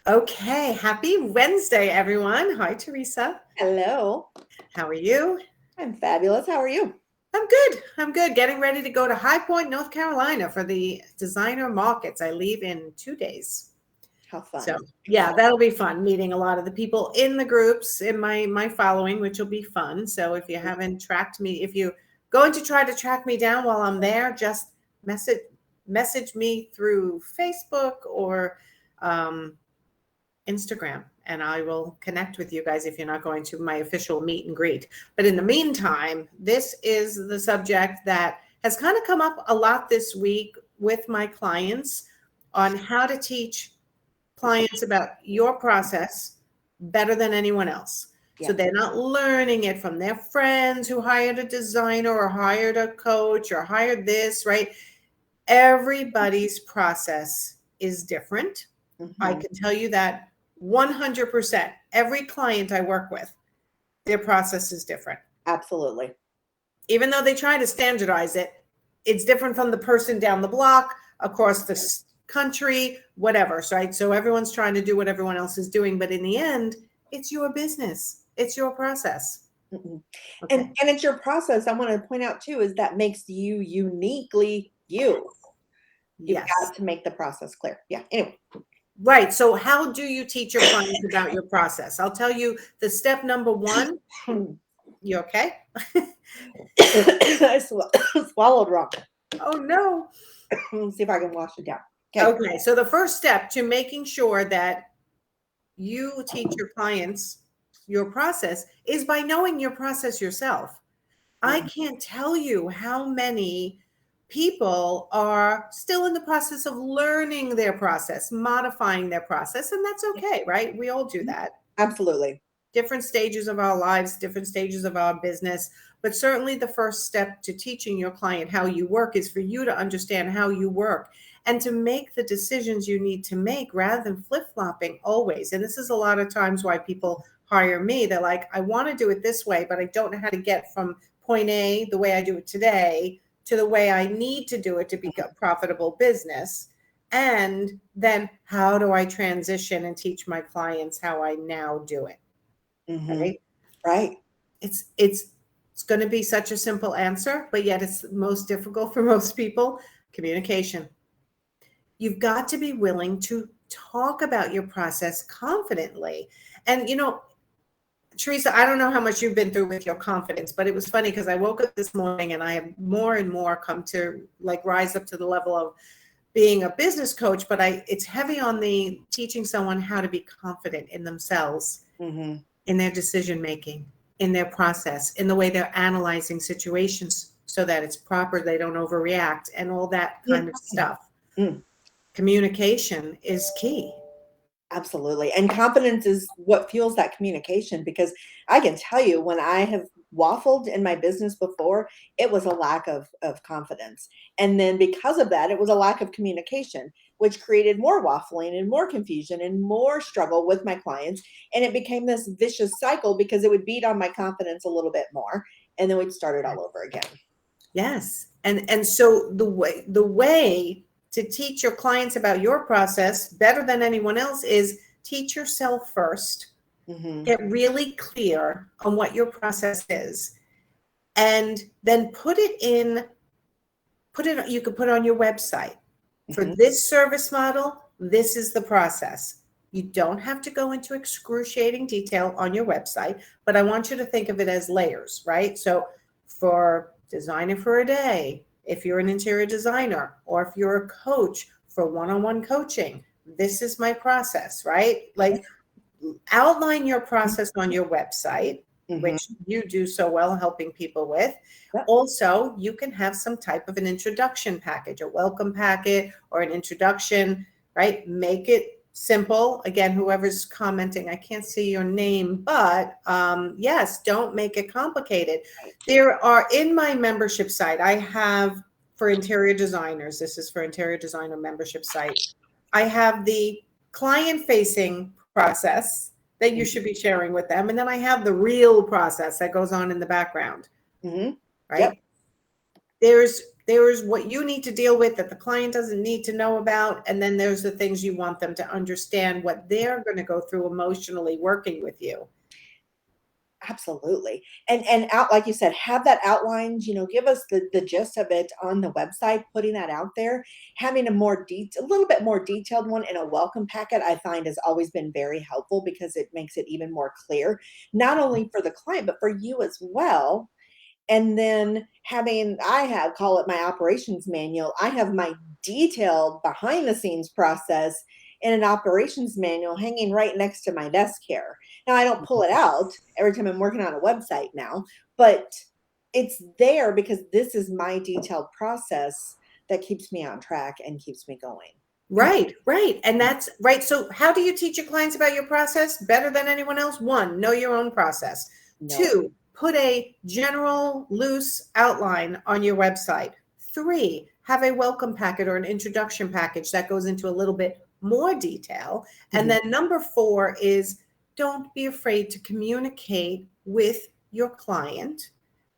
Okay, happy Wednesday, everyone. Hi, Teresa. Hello. How are you? I'm fabulous. How are you? I'm good. I'm good. Getting ready to go to High Point, North Carolina for the designer markets. I leave in 2 days. How So, fun. yeah, that'll be fun meeting a lot of the people in the groups in my following, which will be fun. So, if you haven't tracked me, if you're going to try to track me down while I'm there, just message me through Facebook or um, Instagram, and I will connect with you guys if you're not going to my official meet and greet. But in the meantime, this is the subject that has kind of come up a lot this week with my clients on how to teach clients about your process better than anyone else. So Yeah. they're not learning it from their friends who hired a designer or hired a coach or hired this, right? Everybody's process is different. I hmm can tell you that 100%. Every client I work with, their process is different. Absolutely. Even though they try to standardize it, it's different from the person down the block, across the country, whatever. So everyone's trying to do what everyone else is doing, but in the end, it's your business. It's your process. hmm Okay. And it's your process. I want to point out too is that makes you uniquely you. You've Yes. got to make the process clear. Yeah. Anyway. Right. So how do you teach your clients about your process? I'll tell you the step number one. You okay? I swallowed wrong. Oh no. Let's see if I can wash it down. Okay. Okay, so the first step to making sure that you teach your clients your process is by knowing your process yourself. I Mhm. can't tell you how many people are still in the process of learning their process, modifying their process, and that's okay, right? We all do that. Absolutely. Different stages of our lives, different stages of our business. But certainly, the first step to teaching your client how you work is for you to understand how you work and to make the decisions you need to make rather than flip flopping always. And this is a lot of times why people hire me. They're like, I want to do it this way, but I don't know how to get from point A, the way I do it today, to the way I need to do it to be a profitable business. And then how do I transition and teach my clients how I now do it? hmm Right? Right. It's going to be such a simple answer, but yet it's most difficult for most people. Communication. You've got to be willing to talk about your process confidently. And Teresa, I don't know how much you've been through with your confidence, but it was funny because I woke up this morning and I have more and more come to like rise up to the level of being a business coach, but it's heavy on the teaching someone how to be confident in themselves, hmm in their decision making, in their process, in the way they're analyzing situations so that it's proper, they don't overreact, and all that kind of stuff. Mm. Communication is key. Absolutely. And confidence is what fuels that communication because I can tell you when I have waffled in my business before, it was a lack of confidence. And then because of that, it was a lack of communication, which created more waffling and more confusion and more struggle with my clients. And it became this vicious cycle because it would beat on my confidence a little bit more. And then we'd start it all over again. Yes. And so the way to teach your clients about your process better than anyone else is teach yourself first. hmm Get really clear on what your process is, and then you could put it on your website. For hmm this service model, this is the process. You don't have to go into excruciating detail on your website, but I want you to think of it as layers, right? So for designer for a day, if you're an interior designer, or if you're a coach for one-on-one coaching, this is my process, right? Like outline your process on your website, hmm which you do so well helping people with. Yep. Also, you can have some type of an introduction package, a welcome packet or an introduction, right? Make it simple. Again, whoever's commenting, I can't see your name, but yes, don't make it complicated. There are in my membership site, I have for interior designers, this is for interior designer membership site, I have the client facing process that you should be sharing with them. And then I have the real process that goes on in the background, hmm Yep. right? There's There's what you need to deal with that the client doesn't need to know about. And then there's the things you want them to understand what they're going to go through emotionally working with you. Absolutely. And out, like you said, have that outlined, give us the gist of it on the website, putting that out there, having a little bit more detailed one in a welcome packet, I find has always been very helpful because it makes it even more clear, not only for the client, but for you as well. And then call it my operations manual. I have my detailed behind the scenes process in an operations manual hanging right next to my desk here. Now, I don't pull it out every time I'm working on a website now, but it's there because this is my detailed process that keeps me on track and keeps me going. Right, right. And that's right. So how do you teach your clients about your process better than anyone else? One, know your own process. No. Two, put a general loose outline on your website. Three, have a welcome packet or an introduction package that goes into a little bit more detail. And then number four is don't be afraid to communicate with your client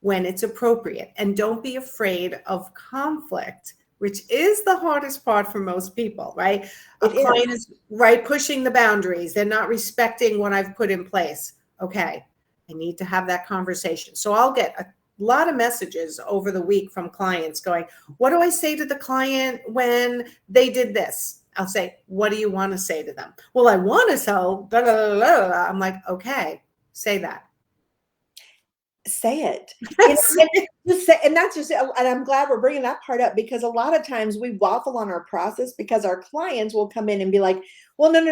when it's appropriate. And don't be afraid of conflict, which is the hardest part for most people, right? A client is right pushing the boundaries. They're not respecting what I've put in place. Okay, I need to have that conversation. So I'll get a lot of messages over the week from clients going, what do I say to the client when they did this? I'll say, what do you want to say to them? Well, I want to tell, blah, blah, blah, blah, blah. I'm like, okay, say that. Say it. And that's just, and I'm glad we're bringing that part up because a lot of times we waffle on our process because our clients will come in and be like, well, no,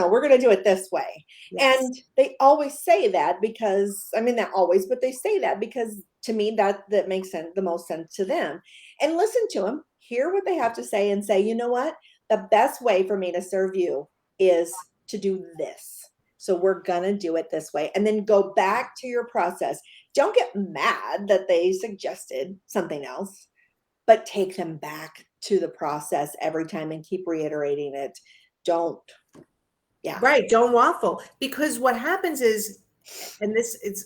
we're going to do it this way. Yes. And they always say that because, not always, but they say that because to me, that makes sense, the most sense to them. And listen to them, hear what they have to say and say, you know what? The best way for me to serve you is to do this. So we're going to do it this way. And then go back to your process. Don't get mad that they suggested something else, but take them back to the process every time and keep reiterating it. Right. Don't waffle. Because what happens is, and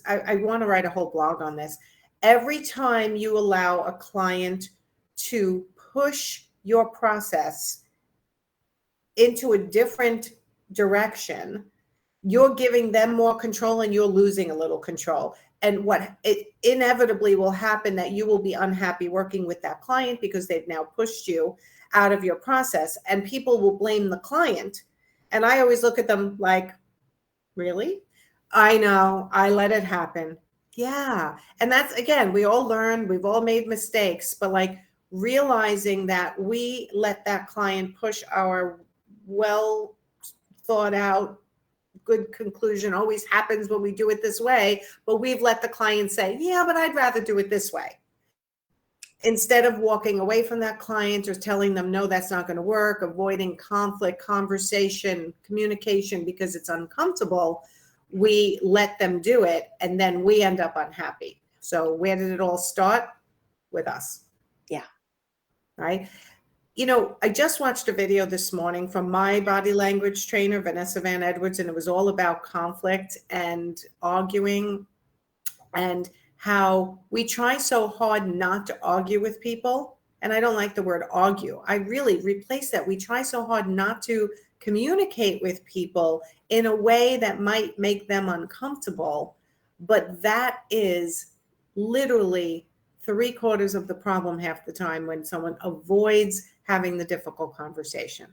I want to write a whole blog on this. Every time you allow a client to push your process into a different direction, you're giving them more control and you're losing a little control. And what it inevitably will happen that you will be unhappy working with that client because they've now pushed you out of your process, and people will blame the client. And I always look at them like, really? I know, I let it happen. Yeah. And that's, again, we all learn, we've all made mistakes, but like realizing that we let that client push our well thought out good conclusion always happens when we do it this way, but we've let the client say, yeah, but I'd rather do it this way. Instead of walking away from that client or telling them, no, that's not going to work, avoiding conflict, conversation, communication because it's uncomfortable, we let them do it and then we end up unhappy. So where did it all start? With us. Yeah. Right. I just watched a video this morning from my body language trainer, Vanessa Van Edwards, and it was all about conflict and arguing and how we try so hard not to argue with people. And I don't like the word argue. I really replace that. We try so hard not to communicate with people in a way that might make them uncomfortable. But that is literally 3/4 of the problem half the time when someone avoids having the difficult conversation.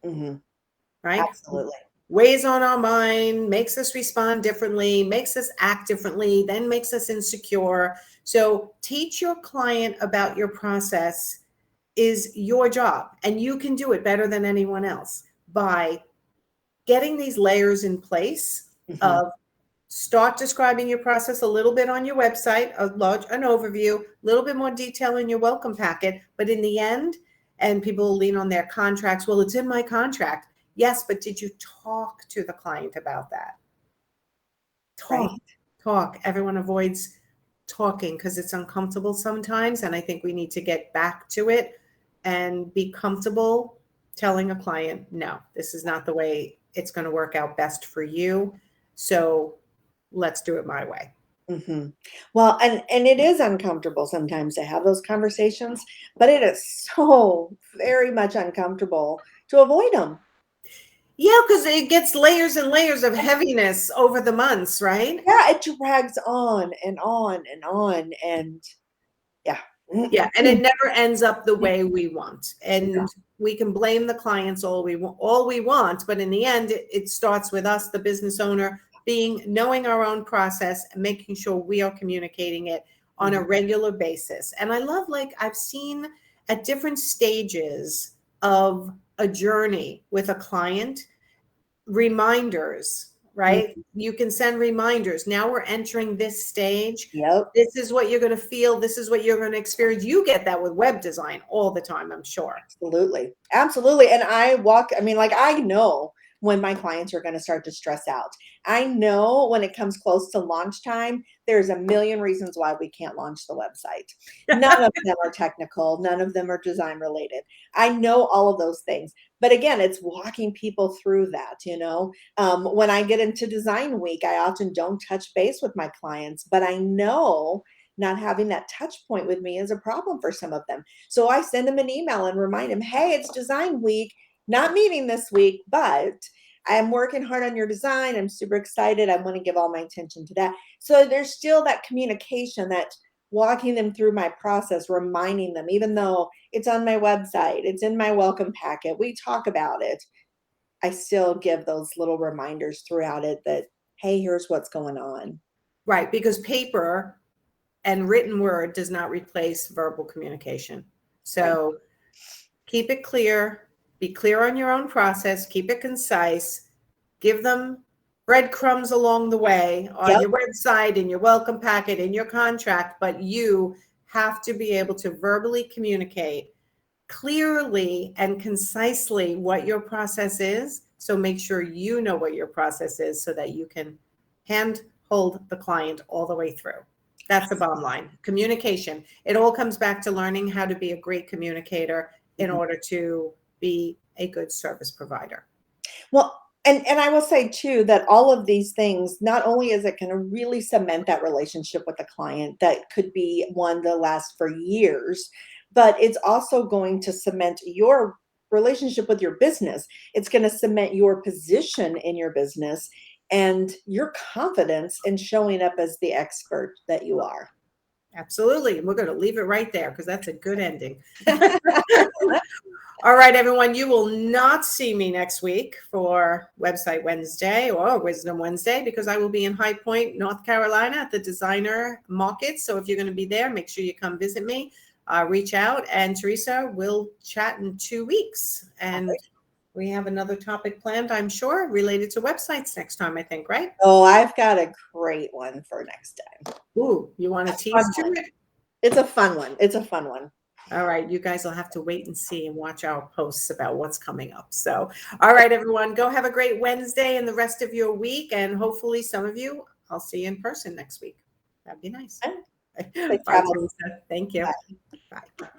Right? Absolutely. Weighs on our mind, makes us respond differently, makes us act differently, then makes us insecure. So teach your client about your process is your job, and you can do it better than anyone else by getting these layers in place of start describing your process a little bit on your website, an overview, a little bit more detail in your welcome packet. But in the end, and people lean on their contracts, well, it's in my contract. Yes, but did you talk to the client about that? Talk. Everyone avoids talking because it's uncomfortable sometimes. And I think we need to get back to it and be comfortable telling a client, no, this is not the way it's going to work out best for you. So let's do it my way. Mhm. Well, and it is uncomfortable sometimes to have those conversations, but it is so very much uncomfortable to avoid them. Yeah, because it gets layers and layers of heaviness over the months, right? Yeah, it drags on and on and on, and yeah. Yeah, and it never ends up the way we want. And we can blame the clients all we want, but in the end, it starts with us, the business owner, knowing our own process and making sure we are communicating it on a Mhm. regular basis. And I love, like, I've seen at different stages of a journey with a client, reminders, right? Mhm. You can send reminders. Now we're entering this stage. Yep. This is what you're going to feel. This is what you're going to experience. You get that with web design all the time, I'm sure. Absolutely. Absolutely. And I mean, like, I know when my clients are going to start to stress out. I know when it comes close to launch time, there's a million reasons why we can't launch the website. None of them are technical, none of them are design related. I know all of those things. But again, it's walking people through that. When I get into design week, I often don't touch base with my clients, but I know not having that touch point with me is a problem for some of them. So I send them an email and remind them, hey, it's design week, not meeting this week, but I am working hard on your design. I'm super excited. I want to give all my attention to that. So there's still that communication, that walking them through my process, reminding them, even though it's on my website, it's in my welcome packet, we talk about it. I still give those little reminders throughout it that, hey, here's what's going on. Right, because paper and written word does not replace verbal communication. Right. So keep it clear, be clear on your own process, keep it concise, give them breadcrumbs along the way on Yep. your website, in your welcome packet, in your contract, but you have to be able to verbally communicate clearly and concisely what your process is. So make sure you know what your process is so that you can hand hold the client all the way through. That's the bottom line. Communication. It all comes back to learning how to be a great communicator in Mhm. order to be a good service provider. Well, and I will say too that all of these things, not only is it going to really cement that relationship with the client that could be one that lasts for years, but it's also going to cement your relationship with your business. It's going to cement your position in your business and your confidence in showing up as the expert that you are. Absolutely. And we're going to leave it right there because that's a good ending. All right, everyone, you will not see me next week for Website Wednesday or Wisdom Wednesday because I will be in High Point, North Carolina at the Designer Market. So if you're going to be there, make sure you come visit me, reach out. And Teresa, we'll chat in 2 weeks. And we have another topic planned, I'm sure, related to websites next time, I think, right? Oh, I've got a great one for next time. Ooh, you want to A tease fun to one. it? It's a fun one. It's a fun one. All right, you guys will have to wait and see and watch our posts about what's coming up. So, all right, everyone, go have a great Wednesday and the rest of your week. And hopefully, some of you, I'll see you in person next week. That'd be nice. Safe Bye, travels. Teresa. Thank you. Bye. Bye.